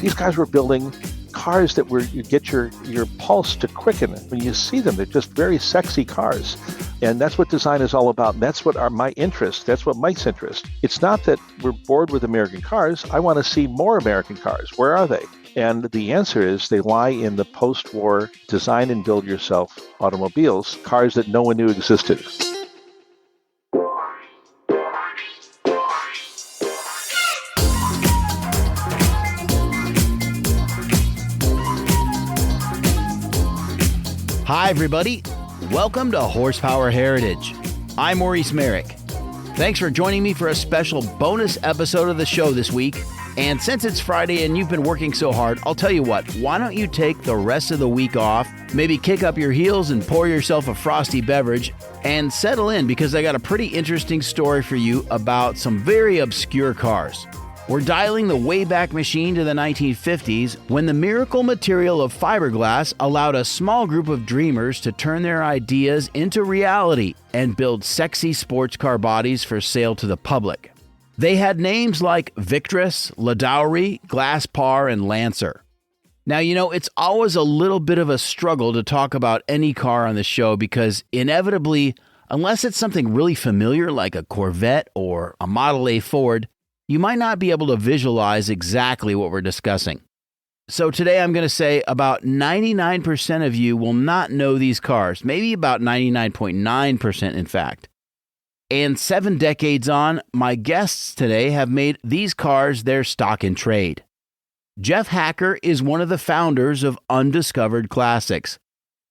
These guys were building cars that you get your pulse to quicken. When you see them, they're just very sexy cars. And that's what design is all about. And that's what my interest, that's what Mike's interest. It's not that we're bored with American cars. I want to see more American cars. Where are they? And the answer is they lie in the post-war design and build yourself automobiles, cars that no one knew existed. Hi, everybody. Welcome to Horsepower Heritage. I'm Maurice Merrick. Thanks for joining me for a special bonus episode of the show this week. And since it's Friday and you've been working so hard, I'll tell you what, why don't you take the rest of the week off, maybe kick up your heels and pour yourself a frosty beverage and settle in, because I got a pretty interesting story for you about some very obscure cars. We're dialing the Wayback Machine to the 1950s, when the miracle material of fiberglass allowed a small group of dreamers to turn their ideas into reality and build sexy sports car bodies for sale to the public. They had names like Victress, LaDawri, Glass Par, and Lancer. Now, you know, it's always a little bit of a struggle to talk about any car on the show because inevitably, unless it's something really familiar like a Corvette or a Model A Ford, you might not be able to visualize exactly what we're discussing. So today I'm going to say about 99% of you will not know these cars, maybe about 99.9% in fact. And 7 decades on, my guests today have made these cars their stock in trade. Geoff Hacker is one of the founders of Undiscovered Classics,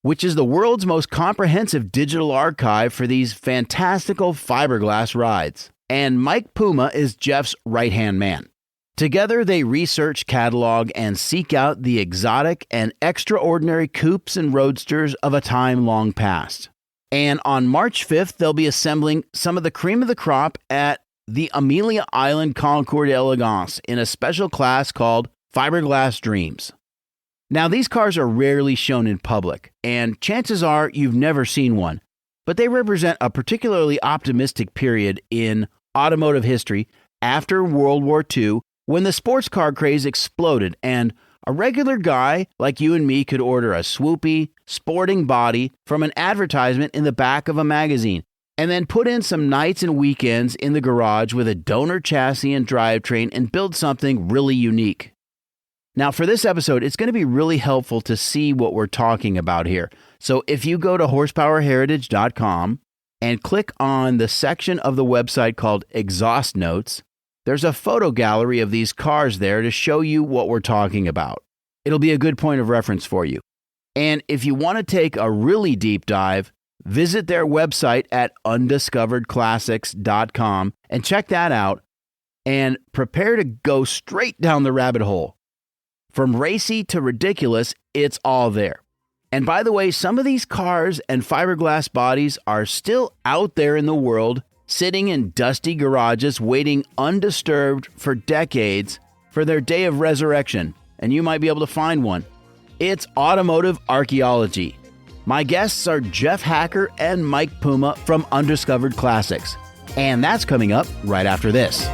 which is the world's most comprehensive digital archive for these fantastical fiberglass rides. And Mike Puma is Geoff's right-hand man. Together, they research, catalog, and seek out the exotic and extraordinary coupes and roadsters of a time long past. And on March 5th, they'll be assembling some of the cream of the crop at the Amelia Island Concours d'Elegance in a special class called Fiberglass Dreams. Now, these cars are rarely shown in public, and chances are you've never seen one, but they represent a particularly optimistic period in automotive history after World War II, when the sports car craze exploded and a regular guy like you and me could order a swoopy, sporting body from an advertisement in the back of a magazine and then put in some nights and weekends in the garage with a donor chassis and drivetrain and build something really unique. Now, for this episode, it's going to be really helpful to see what we're talking about here. So if you go to horsepowerheritage.com and click on the section of the website called Exhaust Notes, there's a photo gallery of these cars there to show you what we're talking about. It'll be a good point of reference for you. And if you want to take a really deep dive, visit their website at undiscoveredclassics.com and check that out and prepare to go straight down the rabbit hole. From racy to ridiculous, it's all there. And by the way, some of these cars and fiberglass bodies are still out there in the world, sitting in dusty garages, waiting undisturbed for decades for their day of resurrection, and you might be able to find one. It's automotive archaeology. My guests are Geoff Hacker and Mike Puma from Undiscovered Classics, and that's coming up right after this.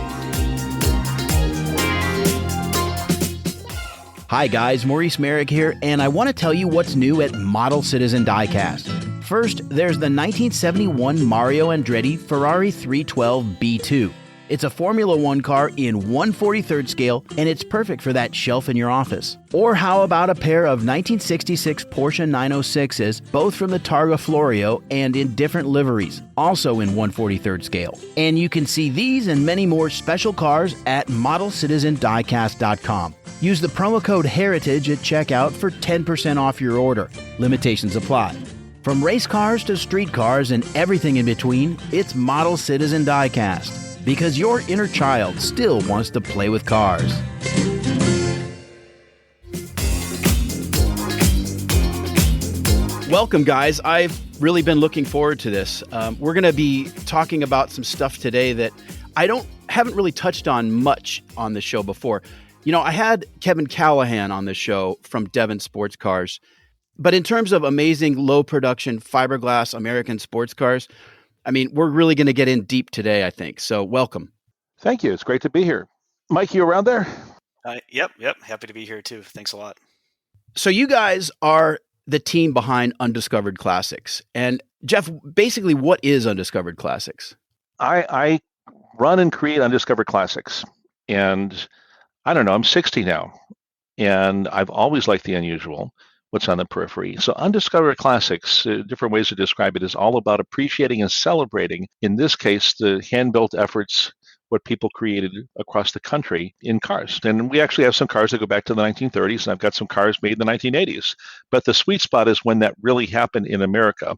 Hi guys, Maurice Merrick here, and I want to tell you what's new at Model Citizen Diecast. First, there's the 1971 Mario Andretti Ferrari 312 B2. It's a Formula One car in 1/43rd scale, and it's perfect for that shelf in your office. Or how about a pair of 1966 Porsche 906s, both from the Targa Florio and in different liveries, also in 1/43rd scale. And you can see these and many more special cars at modelcitizendiecast.com. Use the promo code HERITAGE at checkout for 10% off your order. Limitations apply. From race cars to street cars and everything in between, it's Model Citizen Diecast. Because your inner child still wants to play with cars. Welcome, guys. I've really been looking forward to this. We're going to be talking about some stuff today that I haven't really touched on much on the show before. You know, I had Kevin Callahan on the show from Devon Sports Cars, but in terms of amazing low production fiberglass American sports cars, I mean, we're really going to get in deep today, I think. So welcome. Thank you. It's great to be here. Mike, you around there? Yep. Happy to be here too. Thanks a lot. So you guys are the team behind Undiscovered Classics. And Geoff, basically, what is Undiscovered Classics? I run and create Undiscovered Classics. And I don't know, I'm 60 now, and I've always liked the unusual, what's on the periphery. So Undiscovered Classics, different ways to describe it, is all about appreciating and celebrating, in this case, the hand-built efforts, what people created across the country in cars. And we actually have some cars that go back to the 1930s, and I've got some cars made in the 1980s. But the sweet spot is when that really happened in America,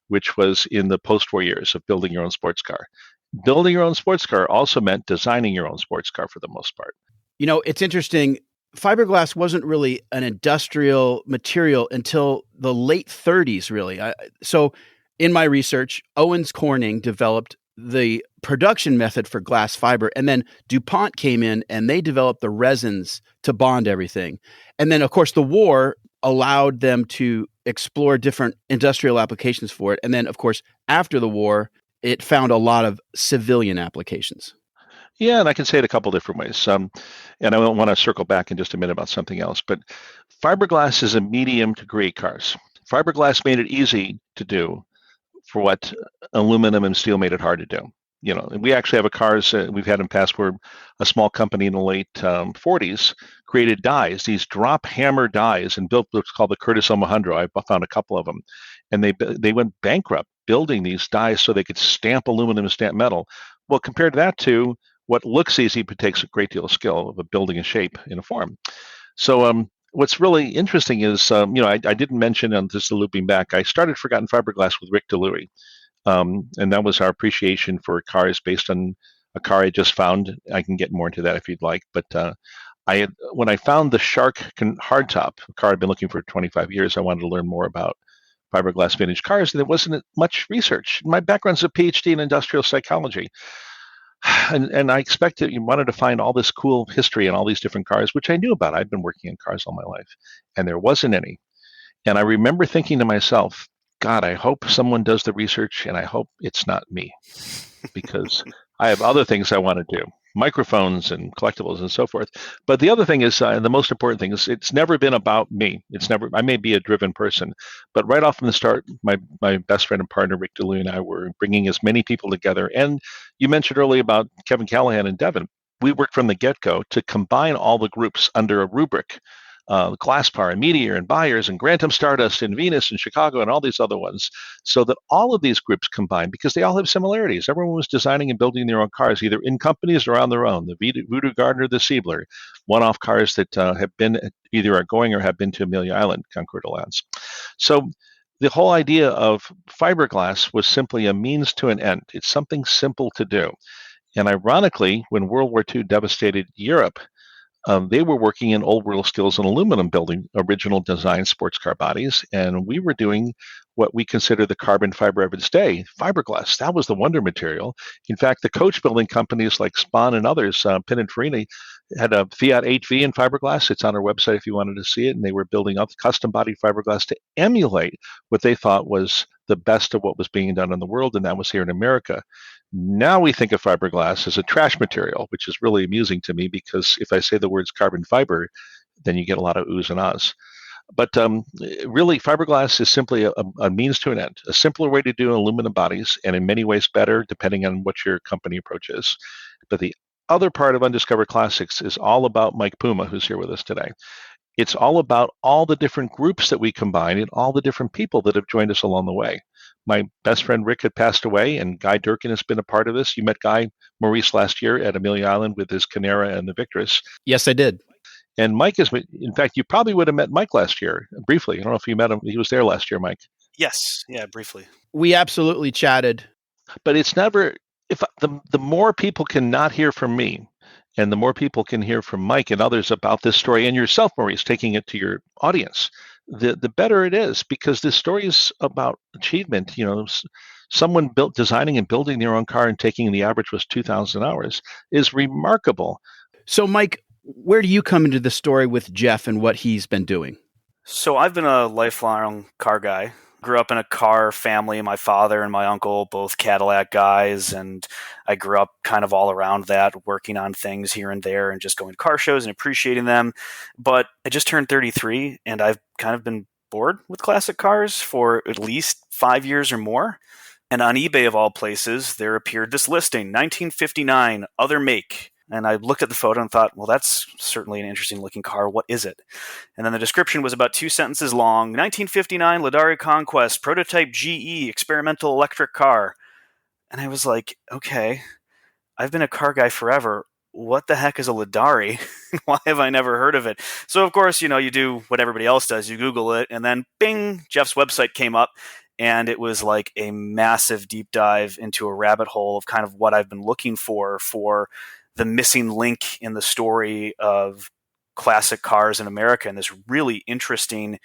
which was in the post-war years of building your own sports car. Building your own sports car also meant designing your own sports car for the most part. You know, it's interesting. Fiberglass wasn't really an industrial material until the late 30s, really. So in my research, Owens Corning developed the production method for glass fiber, and then DuPont came in and they developed the resins to bond everything. And then, of course, the war allowed them to explore different industrial applications for it. And then, of course, after the war, it found a lot of civilian applications. Yeah, and I can say it a couple different ways. And I want to circle back in just a minute about something else. But fiberglass is a medium to create cars. Fiberglass made it easy to do for what aluminum and steel made it hard to do. You know, and we actually have cars we've had in the past where a small company in the late 40s created dies, these drop hammer dies, and built what's called the Curtis Omohundro. I found a couple of them, and they went bankrupt building these dies so they could stamp aluminum and stamp metal. Well, compared to that to what looks easy but takes a great deal of skill of building a shape in a form. So what's really interesting is, I didn't mention, and just looping back, I started Forgotten Fiberglass with Rick DeLury. And that was our appreciation for cars based on a car I just found. I can get more into that if you'd like. But when I found the Shark hardtop, a car I've been looking for 25 years, I wanted to learn more about fiberglass vintage cars, and there wasn't much research. My background's a PhD in industrial psychology. And I expected you wanted to find all this cool history and all these different cars, which I knew about. I'd been working in cars all my life, and there wasn't any. And I remember thinking to myself, God, I hope someone does the research, and I hope it's not me, because I have other things I want to do, microphones and collectibles and so forth. But the other thing is, the most important thing is, it's never been about me. I may be a driven person, but right off from the start, my best friend and partner, Rick DeLuy, and I were bringing as many people together. And you mentioned earlier about Kevin Callahan and Devin. We worked from the get-go to combine all the groups under a rubric. Glasspar and Meteor and Byers and Grantham Stardust and Venus and Chicago and all these other ones, so that all of these groups combined, because they all have similarities. Everyone was designing and building their own cars, either in companies or on their own. The Voodoo Gardner, the Siebler, one-off cars that have been either are going or have been to Amelia Island, Concord Alliance. So the whole idea of fiberglass was simply a means to an end. It's something simple to do. And ironically, when World War II devastated Europe, they were working in old world skills in aluminum, building original design sports car bodies, and we were doing what we consider the carbon fiber of its day, fiberglass. That was the wonder material. In fact, the coach building companies like Spahn and others, Pininfarina, had a Fiat 8V in fiberglass. It's on our website if you wanted to see it, and they were building up custom body fiberglass to emulate what they thought was the best of what was being done in the world, and that was here in America. Now we think of fiberglass as a trash material, which is really amusing to me, because if I say the words carbon fiber, then you get a lot of oohs and ahs. But really, fiberglass is simply a means to an end, a simpler way to do aluminum bodies, and in many ways better, depending on what your company approach is. But the other part of Undiscovered Classics is all about Mike Puma, who's here with us today. It's all about all the different groups that we combine and all the different people that have joined us along the way. My best friend Rick had passed away, and Guy Durkin has been a part of this. You met Guy Maurice last year at Amelia Island with his Canera and the Victress. Yes, I did. And Mike is, in fact, you probably would have met Mike last year briefly. I don't know if you met him. He was there last year, Mike. Yes, yeah, briefly. We absolutely chatted. But it's never, if the more people can not hear from me, and the more people can hear from Mike and others about this story, and yourself, Maurice, taking it to your audience, the better it is, because this story is about achievement. You know, someone designing and building their own car and taking the average was 2,000 hours is remarkable. So, Mike, where do you come into the story with Geoff and what he's been doing? So I've been a lifelong car guy. Grew up in a car family. My father and my uncle, both Cadillac guys, and I grew up kind of all around that, working on things here and there and just going to car shows and appreciating them. But I just turned 33 and I've kind of been bored with classic cars for at least 5 years or more. And on eBay, of all places, there appeared this listing, 1959, other make. And I looked at the photo and thought, well, that's certainly an interesting looking car. What is it? And then the description was about 2 sentences long. 1959 LaDawri Conquest, prototype GE, experimental electric car. And I was like, okay, I've been a car guy forever. What the heck is a LaDawri? Why have I never heard of it? So, of course, you do what everybody else does. You Google it, and then bing, Geoff's website came up. And it was like a massive deep dive into a rabbit hole of kind of what I've been looking for the missing link in the story of classic cars in America, and this really interesting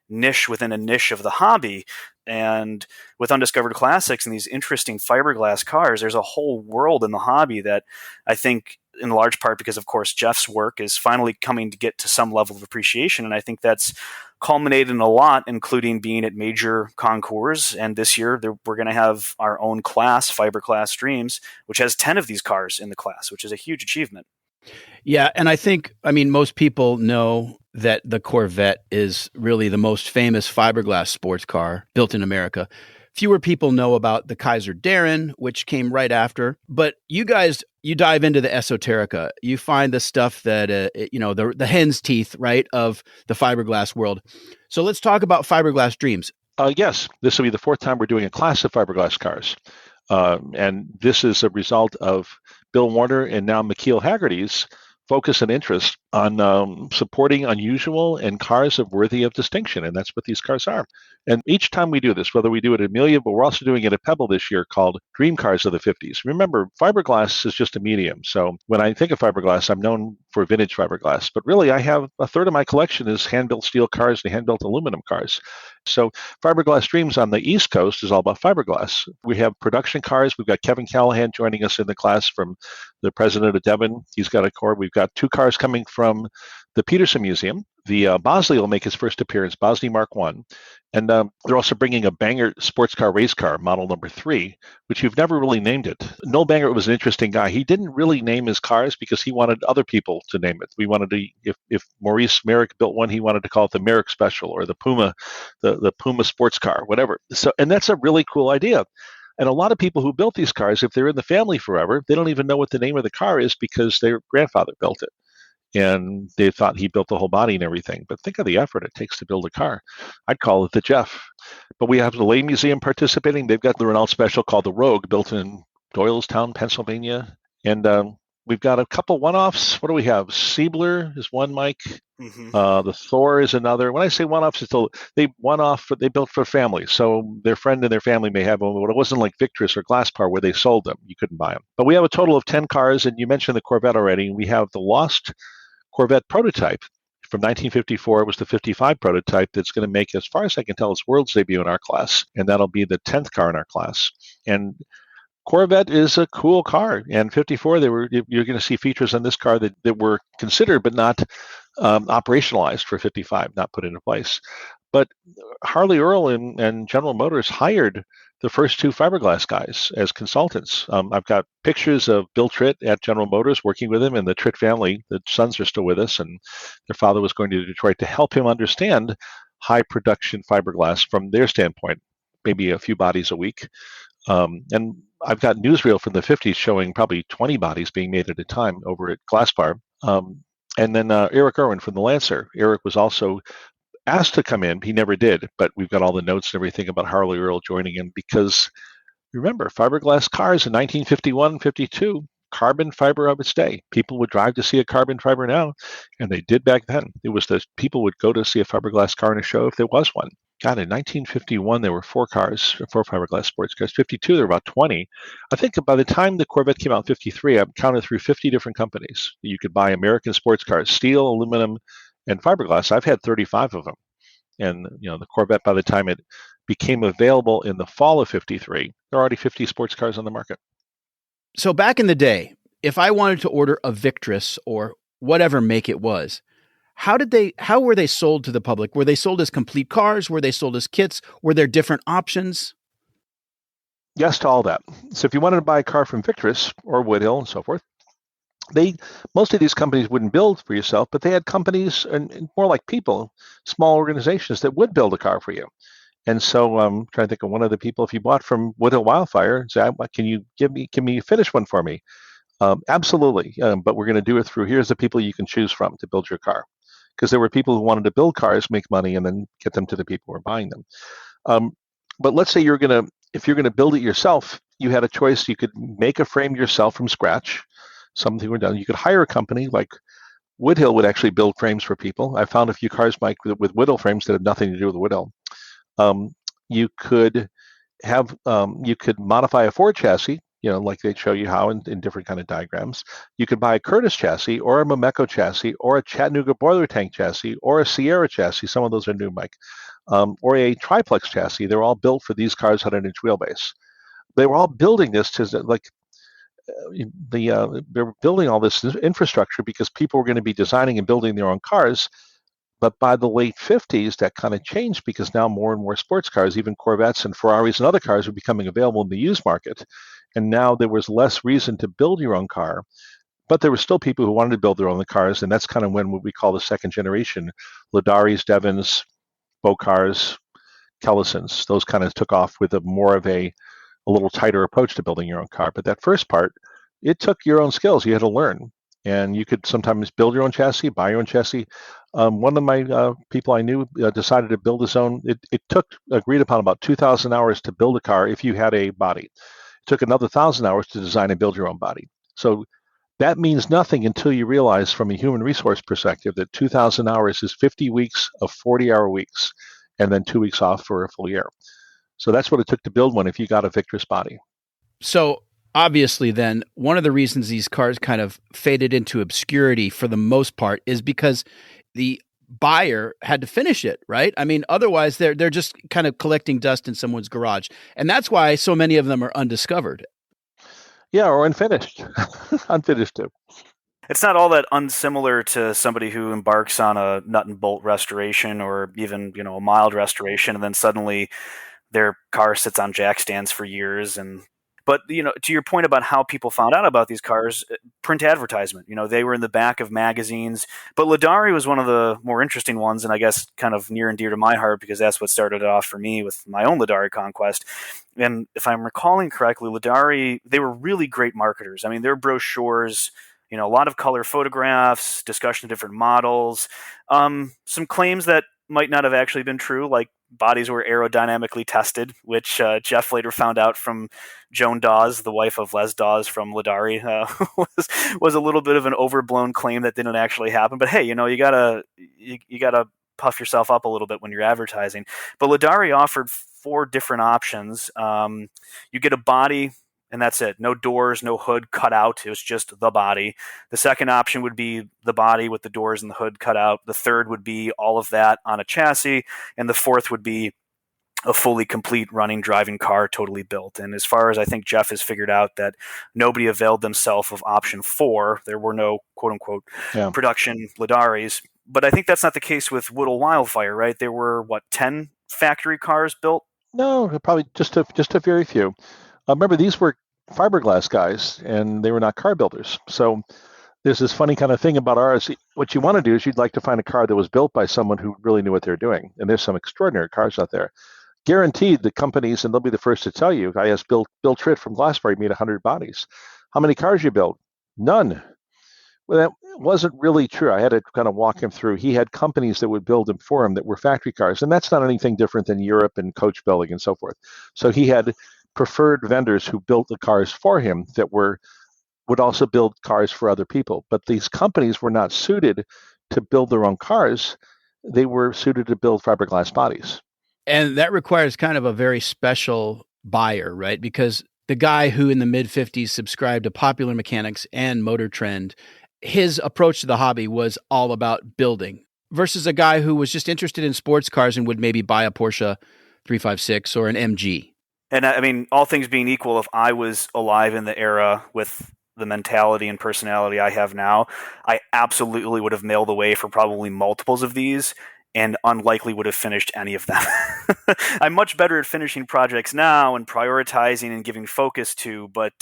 niche within a niche of the hobby. And with Undiscovered Classics and these interesting fiberglass cars, there's a whole world in the hobby that I think, in large part because, of course, Geoff's work is finally coming to get to some level of appreciation. And I think that's culminated in a lot, including being at major concours. And this year, we're going to have our own class, Fiberglass Dreams, which has 10 of these cars in the class, which is a huge achievement. Yeah, and I mean, most people know that the Corvette is really the most famous fiberglass sports car built in America. Fewer people know about the Kaiser Darren, which came right after. But you guys, you dive into the esoterica. You find the stuff that, the hen's teeth, right, of the fiberglass world. So let's talk about Fiberglass Dreams. Yes, this will be the 4th time we're doing a class of fiberglass cars. And this is a result of Bill Warner and now McKeel Haggerty's focus and interest on supporting unusual and cars worthy of distinction. And that's what these cars are. And each time we do this, whether we do it at Amelia, but we're also doing it at Pebble this year, called Dream Cars of the 50s. Remember, fiberglass is just a medium. So when I think of fiberglass, I'm known for vintage fiberglass. But really, I have a third of my collection is hand-built steel cars and hand-built aluminum cars. So Fiberglass Dreams on the East Coast is all about fiberglass. We have production cars. We've got Kevin Callahan joining us in the class from the president of Devon. He's got a car. We've got 2 cars coming from the Peterson Museum. The Bosley will make his first appearance, Bosley Mark I. And they're also bringing a Banger sports car race car, model number 3, which you've never really named it. Noel Banger was an interesting guy. He didn't really name his cars because he wanted other people to name it. We wanted to, if Maurice Merrick built one, he wanted to call it the Merrick Special or the Puma, the Puma sports car, whatever. So, and that's a really cool idea. And a lot of people who built these cars, if they're in the family forever, they don't even know what the name of the car is because their grandfather built it. And they thought he built the whole body and everything. But think of the effort it takes to build a car. I'd call it the Geoff. But we have the Lay Museum participating. They've got the Renault Special called the Rogue, built in Doylestown, Pennsylvania. And we've got a couple one-offs. What do we have? Siebler is one, Mike. Mm-hmm. The Thor is another. When I say one-offs, it's they built for families. So their friend and their family may have one, but it wasn't like Victress or Glasspar where they sold them. You couldn't buy them. But we have a total of 10 cars, and you mentioned the Corvette already. We have the Lost Corvette prototype from 1954. It was the 55 prototype that's going to make, as far as I can tell, its world's debut in our class, and that'll be the 10th car in our class. And Corvette is a cool car, and 54, you're going to see features on this car that were considered but not operationalized for 55, not put into place. But Harley Earl and General Motors hired the first 2 fiberglass guys as consultants. I've got pictures of Bill Tritt at General Motors working with him, and the Tritt family. The sons are still with us, and their father was going to Detroit to help him understand high production fiberglass from their standpoint, maybe a few bodies a week. And I've got newsreel from the 50s showing probably 20 bodies being made at a time over at Glasspar. And then Eric Irwin from the Lancer. Eric was also asked to come in. He never did, but we've got all the notes and everything about Harley Earl joining in because, remember, fiberglass cars in 1951, 52, carbon fiber of its day. People would drive to see a carbon fiber now, and they did back then. It was that people would go to see a fiberglass car in a show if there was one. God, in 1951, there were 4 fiberglass sports cars. 52, there were about 20. I think by the time the Corvette came out in 53, I've counted through 50 different companies. You could buy American sports cars, steel, aluminum, and fiberglass. I've had 35 of them. And the Corvette, by the time it became available in the fall of 53, there are already 50 sports cars on the market. So back in the day, if I wanted to order a Victress or whatever make it was, How were they sold to the public? Were they sold as complete cars? Were they sold as kits? Were there different options? Yes to all that. So if you wanted to buy a car from Victress or Woodhill and so forth, most of these companies wouldn't build for yourself, but they had companies and more like people, small organizations that would build a car for you. And so I'm trying to think of one of the people. If you bought from Woodhill Wildfire, say, can you can you finish one for me? Absolutely. But we're going to do it through here's the people you can choose from to build your car. Because there were people who wanted to build cars, make money, and then get them to the people who are buying them. But let's say if you're gonna build it yourself, you had a choice. You could make a frame yourself from scratch. Something were done. You could hire a company like Woodhill would actually build frames for people. I found a few cars, Mike, with Woodhill frames that had nothing to do with Woodhill. You could modify a Ford chassis, like they'd show you how in different kind of diagrams. You could buy a Curtis chassis or a Mameco chassis or a Chattanooga boiler tank chassis or a Sierra chassis. Some of those are new, Mike. Or a triplex chassis. They're all built for these cars, 100-inch wheelbase. They were all building this to they were building all this infrastructure because people were going to be designing and building their own cars. But by the late 50s, that kind of changed because now more and more sports cars, even Corvettes and Ferraris and other cars, were becoming available in the used market. And now there was less reason to build your own car, but there were still people who wanted to build their own cars. And that's kind of when what we call the second generation, LaDawris, Devons, Bocars, Kellisons, those kind of took off with a little tighter approach to building your own car. But that first part, it took your own skills. You had to learn. And you could sometimes build your own chassis, buy your own chassis. One of my people I knew decided to build his own. It took, agreed upon, about 2,000 hours to build a car if you had a body. It took another 1,000 hours to design and build your own body. So that means nothing until you realize from a human resource perspective that 2,000 hours is 50 weeks of 40-hour weeks and then 2 weeks off for a full year. So that's what it took to build one if you got a Victress body. So obviously then, one of the reasons these cars kind of faded into obscurity for the most part is because the buyer had to finish it, right? I mean, otherwise they're just kind of collecting dust in someone's garage. And that's why so many of them are undiscovered. Yeah, or unfinished. Unfinished too. It's not all that unsimilar to somebody who embarks on a nut and bolt restoration or even, a mild restoration, and then suddenly their car sits on jack stands for years. But to your point about how people found out about these cars, print advertisement, they were in the back of magazines. But LaDawri was one of the more interesting ones, and I guess kind of near and dear to my heart because that's what started it off for me with my own LaDawri conquest. And if I'm recalling correctly, LaDawri, they were really great marketers. I mean, their brochures, a lot of color photographs, discussion of different models, some claims that might not have actually been true, like bodies were aerodynamically tested, which Geoff later found out from Joan Dawes, the wife of Les Dawes from LaDawri, was a little bit of an overblown claim that didn't actually happen. But hey, you gotta puff yourself up a little bit when you're advertising. But LaDawri offered 4 different options. You get a body, and that's it. No doors, no hood cut out. It was just the body. The second option would be the body with the doors and the hood cut out. The third would be all of that on a chassis. And the fourth would be a fully complete running, driving car, totally built. And as far as I think Geoff has figured out that nobody availed themselves of option 4, there were no quote unquote production LaDawris. But I think that's not the case with Woodhill Wildfire, right? There were 10 factory cars built? No, probably just a very few. Remember, these were fiberglass guys, and they were not car builders. So there's this funny kind of thing about ours. What you want to do is you'd like to find a car that was built by someone who really knew what they're doing. And there's some extraordinary cars out there. Guaranteed, the companies, and they'll be the first to tell you. I asked Bill Tritt from Glassbury, made 100 bodies. How many cars you build? None. Well, that wasn't really true. I had to kind of walk him through. He had companies that would build them for him that were factory cars, and that's not anything different than Europe and coach building and so forth. So he had preferred vendors who built the cars for him that would also build cars for other people. But these companies were not suited to build their own cars. They were suited to build fiberglass bodies. And that requires kind of a very special buyer, right? Because the guy who in the mid-50s subscribed to Popular Mechanics and Motor Trend, his approach to the hobby was all about building versus a guy who was just interested in sports cars and would maybe buy a Porsche 356 or an MG. And I mean, all things being equal, if I was alive in the era with the mentality and personality I have now, I absolutely would have mailed away for probably multiples of these and unlikely would have finished any of them. I'm much better at finishing projects now and prioritizing and giving focus to, but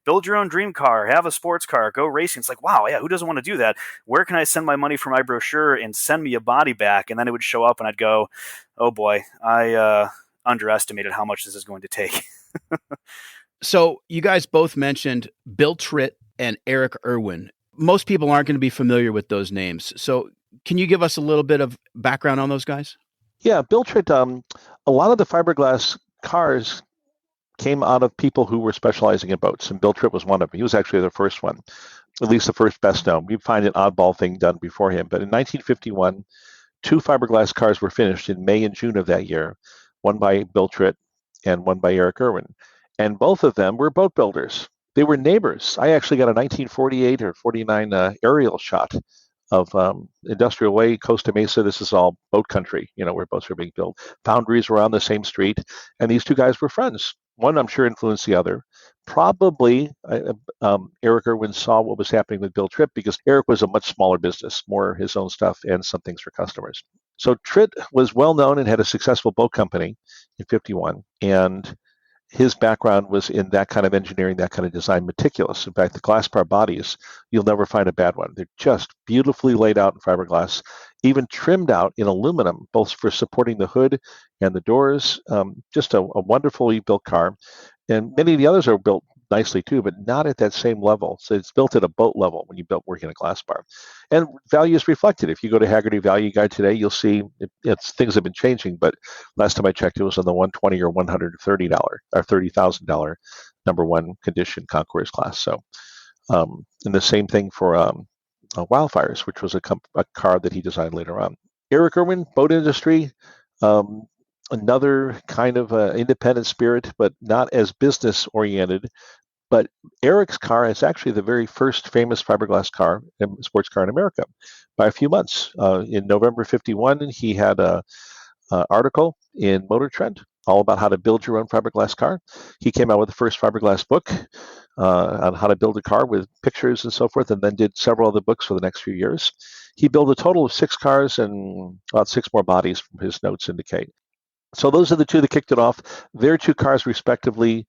build your own dream car, have a sports car, go racing. It's like, wow, yeah, who doesn't want to do that? Where can I send my money for my brochure and send me a body back? And then it would show up and I'd go, oh boy, I underestimated how much this is going to take. So you guys both mentioned Bill Tritt and Eric Irwin. Most people aren't going to be familiar with those names. So can you give us a little bit of background on those guys? Yeah, Bill Tritt, a lot of the fiberglass cars came out of people who were specializing in boats, and Bill Tritt was one of them. He was actually the first one, at least the first best known. We find an oddball thing done before him. But in 1951, 2 fiberglass cars were finished in May and June of that year, one by Bill Tritt and one by Eric Irwin. And both of them were boat builders. They were neighbors. I actually got a 1948 or 49 aerial shot of Industrial Way, Costa Mesa. This is all boat country, where boats were being built. Foundries were on the same street, and these 2 guys were friends. One, I'm sure, influenced the other. Probably Eric Irwin saw what was happening with Bill Tritt because Eric was a much smaller business, more his own stuff and some things for customers. So Tritt was well known and had a successful boat company in 51, and his background was in that kind of engineering, that kind of design, meticulous. In fact, the glass bar bodies, you'll never find a bad one. They're just beautifully laid out in fiberglass, even trimmed out in aluminum, both for supporting the hood and the doors. Just a wonderfully built car. And many of the others are built nicely too, but not at that same level. So it's built at a boat level when you built working a glass bar. And value is reflected. If you go to Haggerty Value Guide today, you'll see things have been changing, but last time I checked, it was on the $120 or $130 or $30,000 number 1 condition concours class. So, and the same thing for Wildfires, which was a car that he designed later on. Eric Irwin, boat industry, another kind of independent spirit, but not as business oriented. But Eric's car is actually the very first famous fiberglass car, sports car in America, by a few months. In November '51, he had an article in Motor Trend all about how to build your own fiberglass car. He came out with the first fiberglass book on how to build a car with pictures and so forth, and then did several other books for the next few years. He built a total of 6 cars and about 6 more bodies, from his notes indicate. So those are the 2 that kicked it off. Their 2 cars, respectively,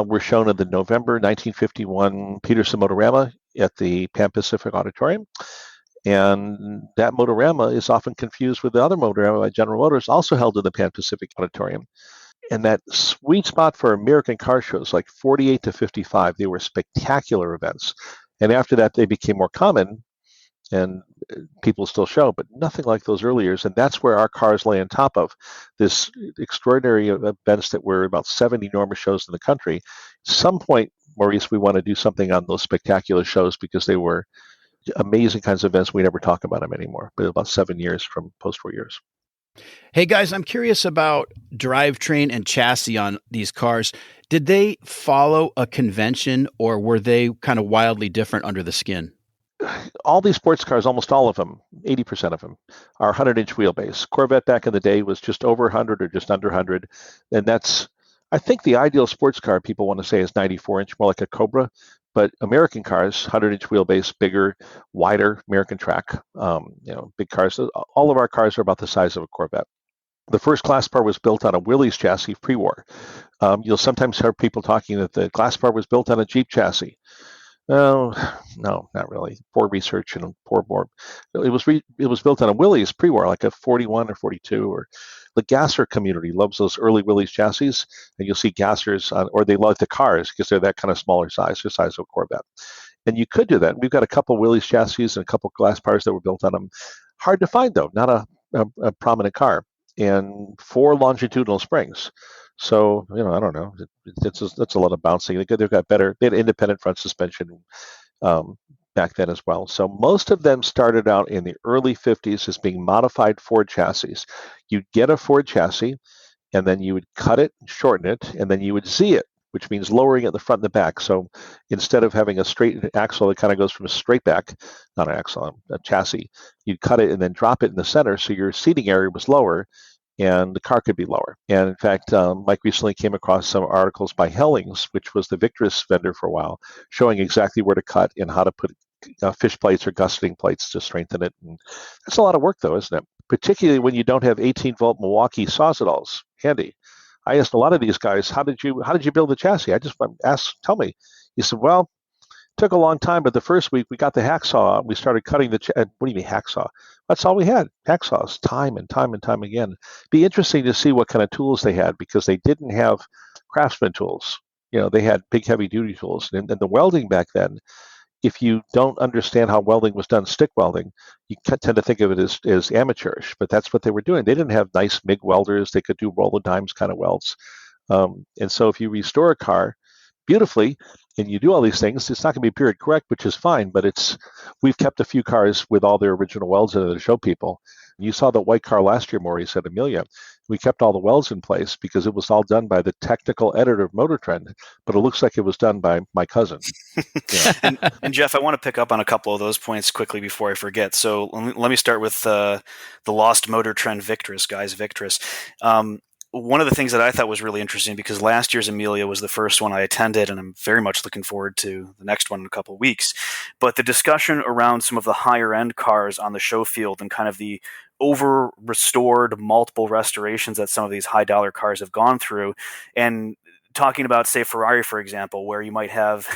were shown in the November 1951 Peterson Motorama at the Pan Pacific Auditorium. And that Motorama is often confused with the other Motorama by General Motors, also held in the Pan Pacific Auditorium. And that sweet spot for American car shows, like 48 to 55, they were spectacular events. And after that, they became more common, and people still show, but nothing like those early years. And that's where our cars lay on top of this extraordinary events that were about 7 enormous shows in the country. At some point, Maurice, we want to do something on those spectacular shows because they were amazing kinds of events. We never talk about them anymore, but about 7 years from post-war years. Hey guys, I'm curious about drivetrain and chassis on these cars. Did they follow a convention or were they kind of wildly different under the skin? All these sports cars, almost all of them, 80% of them, are 100-inch wheelbase. Corvette back in the day was just over 100 or just under 100. And that's, I think the ideal sports car people want to say is 94-inch, more like a Cobra. But American cars, 100-inch wheelbase, bigger, wider, American track, big cars. All of our cars are about the size of a Corvette. The first glass bar was built on a Willys chassis pre-war. You'll sometimes hear people talking that the glass bar was built on a Jeep chassis. No, not really. Poor research and poor more. It was built on a Willys pre-war, like a 41 or 42. Or the gasser community loves those early Willys chassis, and you'll see gassers or they love the cars because they're that kind of smaller size, the size of a Corvette. And you could do that. We've got a couple Willys chassis and a couple glass bars that were built on them. Hard to find though, not a prominent car, and 4 longitudinal springs. So, I don't know. That's a lot of bouncing. They've got better. They had independent front suspension back then as well. So most of them started out in the early 50s as being modified Ford chassis. You'd get a Ford chassis, and then you would cut it, shorten it, and then you would Z it, which means lowering it in the front and the back. So instead of having a straight axle that kind of goes from a straight back, not an axle, a chassis, you'd cut it and then drop it in the center so your seating area was lower. and the car could be lower. And in fact, Mike recently came across some articles by Hellings, which was the Victress vendor for a while, showing exactly where to cut and how to put fish plates or gusseting plates to strengthen it. And that's a lot of work, though, isn't it? Particularly when you don't have 18-volt Milwaukee Sawzalls handy. I asked a lot of these guys, how did you build the chassis? I just asked, tell me. He said, well, took a long time, but the first week we got the hacksaw out. We started cutting what do you mean hacksaw? That's all we had, hacksaws, time and time and time again. Be interesting to see what kind of tools they had, because they didn't have craftsman tools. They had big heavy duty tools. And the welding back then, if you don't understand how welding was done, stick welding, you tend to think of it as amateurish, but that's what they were doing. They didn't have nice MIG welders. They could do roll of dimes kind of welds. And so if you restore a car beautifully and you do all these things, it's not going to be period correct, which is fine, but we've kept a few cars with all their original welds in it to show people. You saw the white car last year, Maurice, at Amelia. We kept all the welds in place because it was all done by the technical editor of Motor Trend, but it looks like it was done by my cousin. And Geoff, I want to pick up on a couple of those points quickly before I forget. So let me start with the lost Motor Trend Victress, guys, Victress. One of the things that I thought was really interesting, because last year's Amelia was the first one I attended, and I'm very much looking forward to the next one in a couple of weeks. But the discussion around some of the higher end cars on the show field and kind of the over restored multiple restorations that some of these high dollar cars have gone through, and talking about, say, Ferrari, for example, where you might have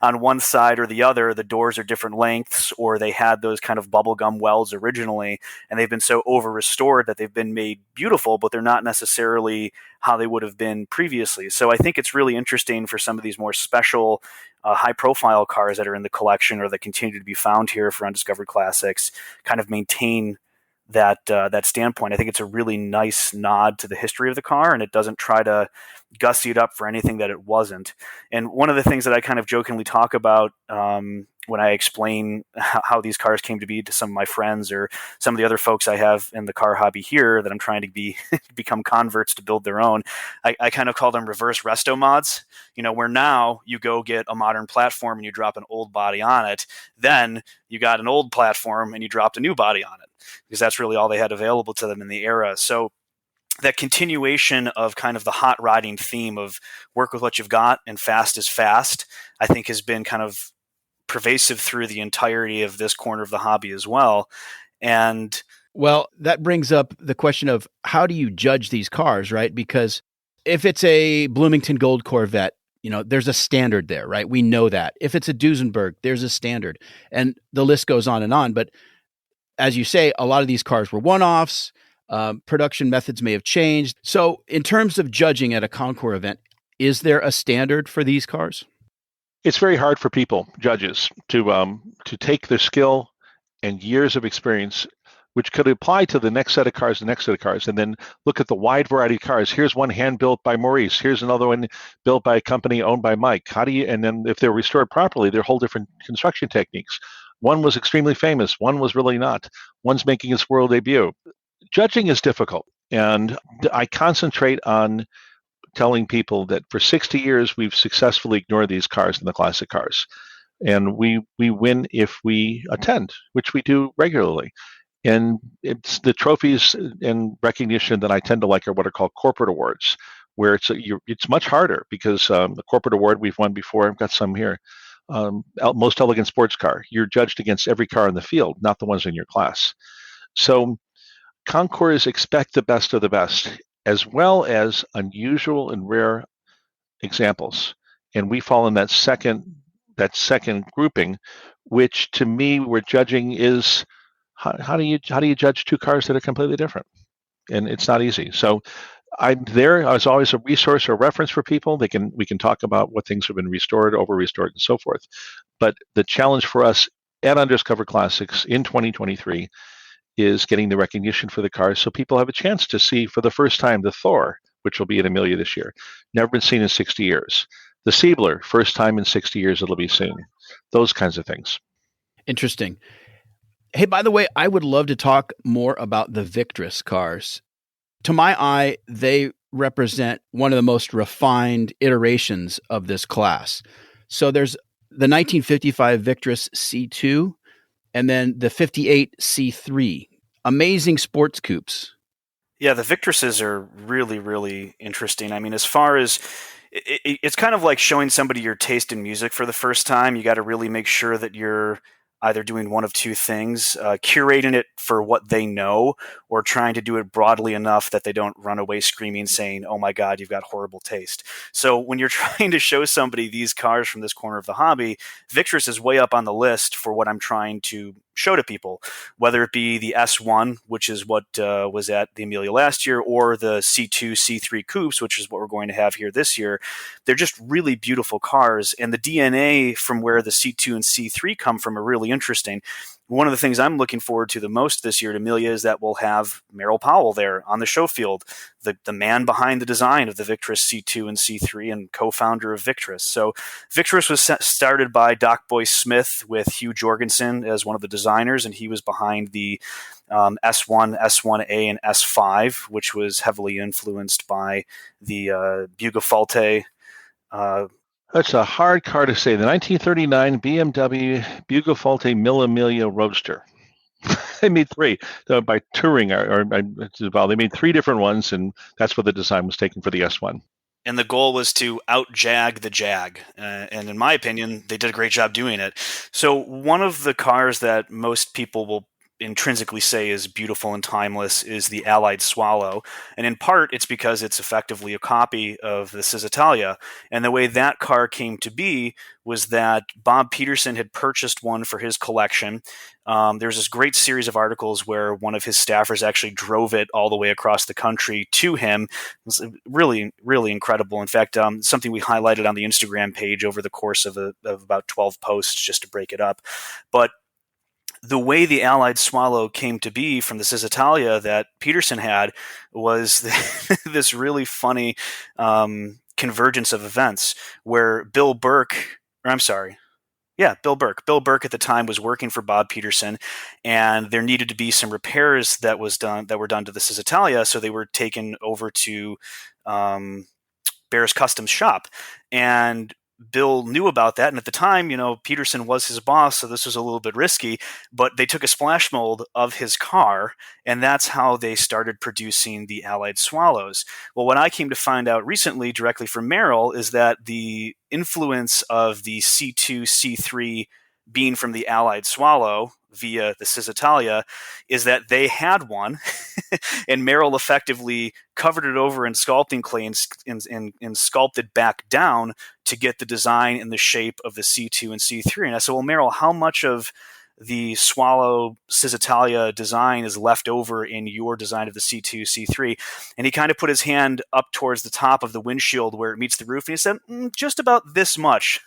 on one side or the other, the doors are different lengths, or they had those kind of bubblegum welds originally, and they've been so over-restored that they've been made beautiful, but they're not necessarily how they would have been previously. So I think it's really interesting for some of these more special, high-profile cars that are in the collection or that continue to be found here for Undiscovered Classics, kind of maintain that standpoint. I think it's a really nice nod to the history of the car, and it doesn't try to gussy it up for anything that it wasn't. And one of the things that I kind of jokingly talk about when I explain how these cars came to be to some of my friends or some of the other folks I have in the car hobby here that I'm trying to become converts to build their own, I kind of call them reverse resto mods, where now you go get a modern platform and you drop an old body on it. Then you got an old platform and you dropped a new body on it, because that's really all they had available to them in the era. So that continuation of kind of the hot rodding theme of work with what you've got and fast is fast, I think has been kind of pervasive through the entirety of this corner of the hobby as well. And well, that brings up the question of how do you judge these cars, right? Because if it's a Bloomington Gold Corvette, there's a standard there, right? We know that. If it's a Duesenberg, there's a standard, and the list goes on and on. But as you say, a lot of these cars were one-offs. Production methods may have changed. So in terms of judging at a Concours event, is there a standard for these cars? It's very hard for people, judges, to take their skill and years of experience, which could apply to the next set of cars, and then look at the wide variety of cars. Here's one hand-built by Maurice. Here's another one built by a company owned by Mike. And then if they're restored properly, they're whole different construction techniques. One was extremely famous. One was really not. One's making its world debut. Judging is difficult, and I concentrate on telling people that for 60 years we've successfully ignored these cars in the classic cars, and we win if we attend, which we do regularly. And it's the trophies and recognition that I tend to like are what are called corporate awards, where it's much harder because the corporate award we've won before. I've got some here. Most elegant sports car. You're judged against every car in the field, not the ones in your class. So Concours expect the best of the best, as well as unusual and rare examples. And we fall in that second grouping, which to me, we're judging is how do you judge two cars that are completely different? And it's not easy. So I'm there as always a resource or reference for people. We can talk about what things have been restored, over restored, and so forth. But the challenge for us at Undiscovered Classics in 2023 is getting the recognition for the cars so people have a chance to see for the first time the Thor, which will be at Amelia this year. Never been seen in 60 years. The Siebler, first time in 60 years it'll be seen. Those kinds of things. Interesting. Hey, by the way, I would love to talk more about the Victress cars. To my eye, they represent one of the most refined iterations of this class. So there's the 1955 Victress C2, and then the 58 C3, amazing sports coupes. Yeah, the Victresses are really, really interesting. I mean, as far as it's kind of like showing somebody your taste in music for the first time. You got to really make sure that you're either doing one of two things, curating it for what they know, or trying to do it broadly enough that they don't run away screaming saying, "Oh my God, you've got horrible taste." So when you're trying to show somebody these cars from this corner of the hobby, Victress is way up on the list for what I'm trying to show to people, whether it be the S1, which is what was at the Amelia last year, or the C2, C3 coupes, which is what we're going to have here this year. They're just really beautiful cars, and the DNA from where the C2 and C3 come from are really interesting. One of the things I'm looking forward to the most this year at Amelia is that we'll have Merrill Powell there on the show field, the man behind the design of the Victress C2 and C3 and co-founder of Victress. So Victress was started by Doc Boy Smith with Hugh Jorgensen as one of the designers, and he was behind the S1, S1A, and S5, which was heavily influenced by the Bugafalte. That's a hard car to say. The 1939 BMW Bugafalte Mille Miglia Roadster. They made three by touring, they made three different ones, and that's what the design was taken for the S1. And the goal was to out-jag the Jag. And in my opinion, they did a great job doing it. So one of the cars that most people will intrinsically say is beautiful and timeless is the Allied Swallow. And in part, it's because it's effectively a copy of the Cisitalia. And the way that car came to be was that Bob Peterson had purchased one for his collection. There's this great series of articles where one of his staffers actually drove it all the way across the country to him. It was really, really incredible. In fact, something we highlighted on the Instagram page over the course of about 12 posts just to break it up. But the way the Allied Swallow came to be from the Cisitalia that Peterson had was this really funny convergence of events where Bill Burke at the time was working for Bob Peterson, and there needed to be some repairs that were done to the Cisitalia, so they were taken over to Bear's Customs shop. And Bill knew about that, and at the time, Peterson was his boss, so this was a little bit risky, but they took a splash mold of his car, and that's how they started producing the Allied Swallows. Well, what I came to find out recently, directly from Merrill, is that the influence of the C2, C3 being from the Allied Swallow via the Cisitalia is that they had one, and Merrill effectively covered it over in sculpting clay and sculpted back down to get the design and the shape of the C2 and C3. And I said, well, Merrill, how much of the Swallow Cisitalia design is left over in your design of the C2, C3? And he kind of put his hand up towards the top of the windshield where it meets the roof, and he said, just about this much.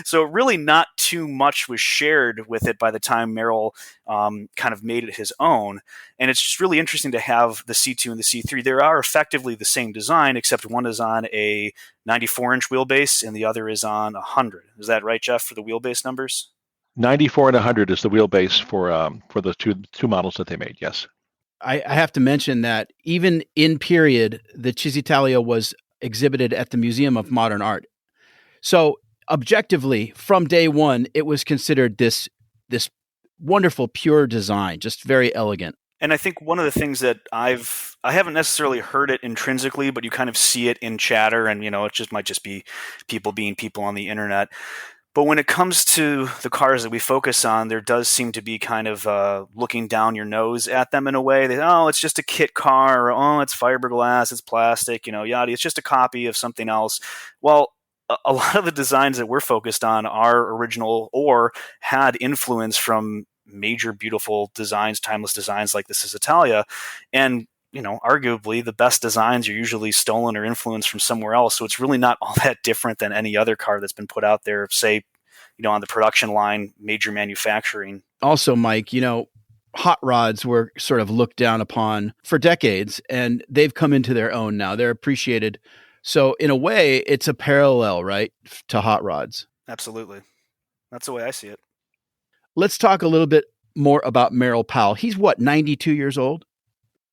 So really not too much was shared with it by the time Merrill kind of made it his own. And it's just really interesting to have the C2 and the C3. They are effectively the same design, except one is on a 94-inch wheelbase and the other is on 100. Is that right, Geoff, for the wheelbase numbers? 94 and 100 is the wheelbase for the two models that they made. Yes. I have to mention that even in period, the Cisitalia was exhibited at the Museum of Modern Art. So objectively, from day one, it was considered this wonderful, pure design, just very elegant. And I think one of the things that I haven't necessarily heard it intrinsically, but you kind of see it in chatter, and it might just be people being people on the internet. But when it comes to the cars that we focus on, there does seem to be kind of looking down your nose at them in a way. It's just a kit car, or it's fiberglass, it's plastic, yada. It's just a copy of something else. Well, a lot of the designs that we're focused on are original or had influence from major, beautiful designs, timeless designs like the Cisitalia. And arguably the best designs are usually stolen or influenced from somewhere else. So it's really not all that different than any other car that's been put out there, say, on the production line, major manufacturing. Also, Mike, hot rods were sort of looked down upon for decades, and they've come into their own now. They're appreciated. So in a way, it's a parallel, right, to hot rods. Absolutely. That's the way I see it. Let's talk a little bit more about Merrill Powell. He's 92 years old?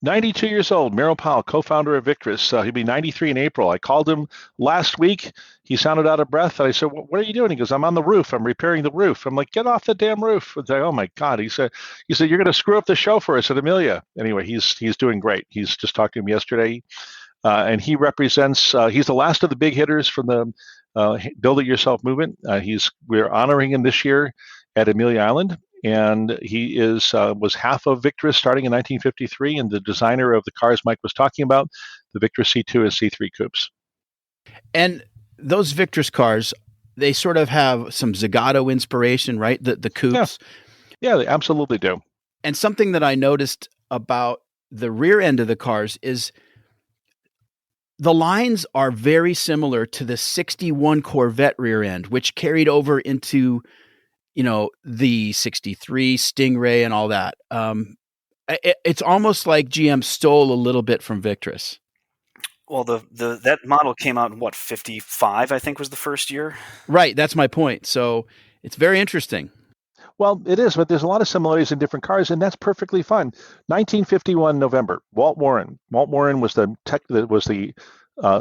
92 years old, Merrill Powell, co-founder of Victress. He'll be 93 in April. I called him last week. He sounded out of breath. And I said, what are you doing? He goes, I'm on the roof. I'm repairing the roof. I'm like, get off the damn roof. I was like, oh my God. He said, you're going to screw up the show for us at Amelia. Anyway, he's doing great. He's just talked to him yesterday. And he represents, he's the last of the big hitters from the Build It Yourself movement. We're honoring him this year at Amelia Island. And he was half of Victress starting in 1953, and the designer of the cars Mike was talking about, the Victress C2 and C3 coupes. And those Victress cars, they sort of have some Zagato inspiration, right? The coupes. Yeah, they absolutely do. And something that I noticed about the rear end of the cars is the lines are very similar to the 61 Corvette rear end, which carried over into the 63 Stingray and all that. It's almost like GM stole a little bit from Victress. Well, that model came out in 55, I think was the first year. Right. That's my point. So it's very interesting. Well, it is, but there's a lot of similarities in different cars, and that's perfectly fine. 1951 November, Walt Warren. Walt Warren was the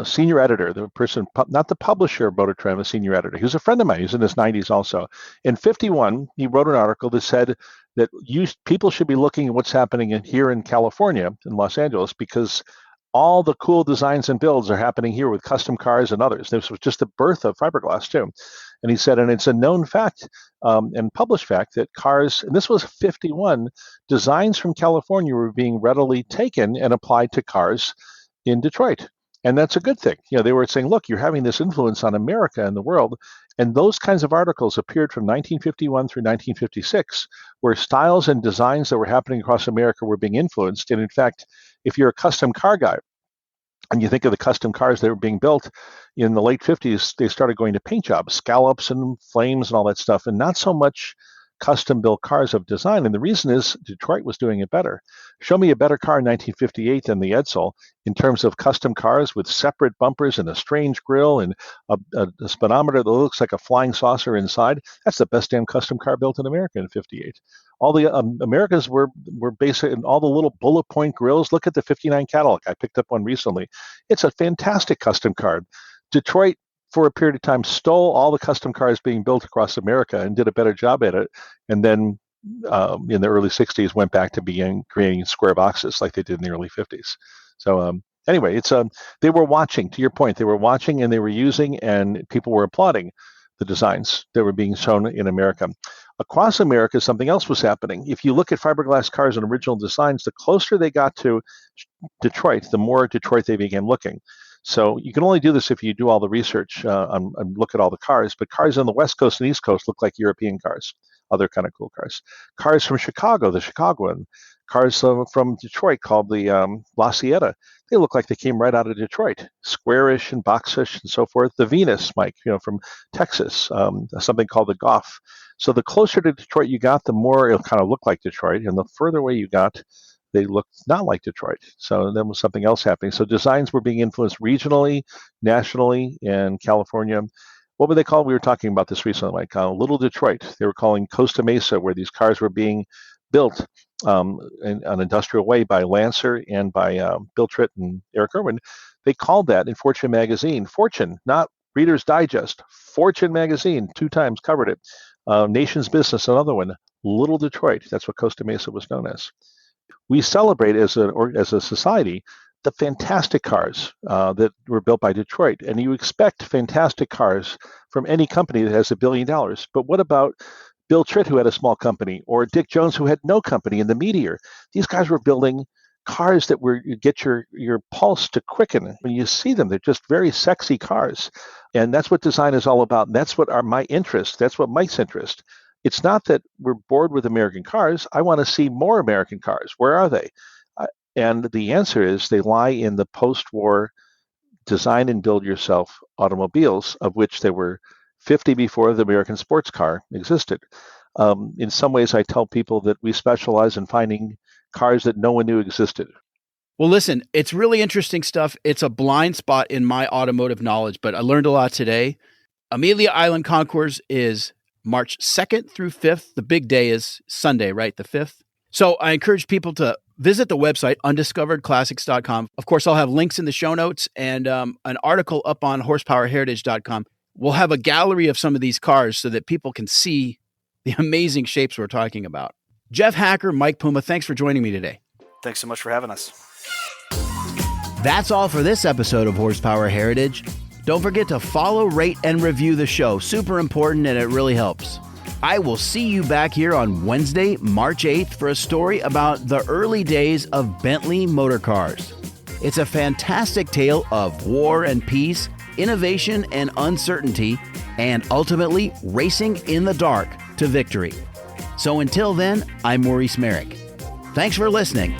senior editor, the person, not the publisher of Motor Trend, the senior editor. He was a friend of mine. He's in his 90s also. In 51, he wrote an article that said that people should be looking at what's happening here in California, in Los Angeles, because all the cool designs and builds are happening here with custom cars and others. This was just the birth of fiberglass, too. And he said, and it's a known fact and published fact that cars, and this was 51, designs from California were being readily taken and applied to cars in Detroit. And that's a good thing. They were saying, look, you're having this influence on America and the world. And those kinds of articles appeared from 1951 through 1956, where styles and designs that were happening across America were being influenced. And in fact, if you're a custom car guy, and you think of the custom cars that were being built in the late 50s, they started going to paint jobs, scallops and flames and all that stuff, and not so much custom-built cars of design. And the reason is Detroit was doing it better. Show me a better car in 1958 than the Edsel in terms of custom cars with separate bumpers and a strange grille and a speedometer that looks like a flying saucer inside. That's the best damn custom car built in America in 58. All the Americans were basic, and all the little bullet point grills. Look at the 59 Cadillac. I picked up one recently. It's a fantastic custom car. Detroit, for a period of time, stole all the custom cars being built across America and did a better job at it. And then in the early 60s, went back to creating square boxes like they did in the early 50s. So anyway, they were watching, to your point, they were watching and they were using, and people were applauding the designs that were being shown in America. Across America, something else was happening. If you look at fiberglass cars and original designs, the closer they got to Detroit, the more Detroit they began looking. So you can only do this if you do all the research and look at all the cars. But cars on the West Coast and East Coast look like European cars, other kind of cool cars. Cars from Chicago, the Chicagoan. Cars from Detroit called the La Sieta. They look like they came right out of Detroit, squarish and boxish and so forth. The Venus, Mike, from Texas, something called the Geoff. So the closer to Detroit you got, the more it'll kind of look like Detroit. And the further away you got, they looked not like Detroit. So there was something else happening. So designs were being influenced regionally, nationally, and California. What were they called? We were talking about this recently, like Little Detroit. They were calling Costa Mesa, where these cars were being built in an industrial way by Lancer and by Bill Tritt and Eric Irwin. They called that in Fortune magazine. Fortune, not Reader's Digest. Fortune magazine, 2 times covered it. Nation's Business, another one. Little Detroit. That's what Costa Mesa was known as. We celebrate as a society the fantastic cars that were built by Detroit. And you expect fantastic cars from any company that has $1 billion. But what about Bill Tritt, who had a small company, or Dick Jones, who had no company in the Meteor? These guys were building cars that you get your pulse to quicken. When you see them, they're just very sexy cars. And that's what design is all about. And that's what my interest, that's what Mike's interest. It's not that we're bored with American cars. I want to see more American cars. Where are they? And the answer is they lie in the post-war design and build yourself automobiles, of which there were 50 before the American sports car existed. In some ways, I tell people that we specialize in finding cars that no one knew existed. Well, listen, it's really interesting stuff. It's a blind spot in my automotive knowledge, but I learned a lot today. Amelia Island Concours is March 2nd through 5th. The big day is Sunday, right? The 5th. So I encourage people to visit the website, undiscoveredclassics.com. Of course, I'll have links in the show notes and an article up on horsepowerheritage.com. We'll have a gallery of some of these cars so that people can see the amazing shapes we're talking about. Geoff Hacker, Mike Puma, thanks for joining me today. Thanks so much for having us. That's all for this episode of Horsepower Heritage. Don't forget to follow, rate, and review the show. Super important, and it really helps. I will see you back here on Wednesday, March 8th for a story about the early days of Bentley motor cars. It's a fantastic tale of war and peace, innovation and uncertainty, and ultimately racing in the dark to victory. So until then, I'm Maurice Merrick. Thanks for listening.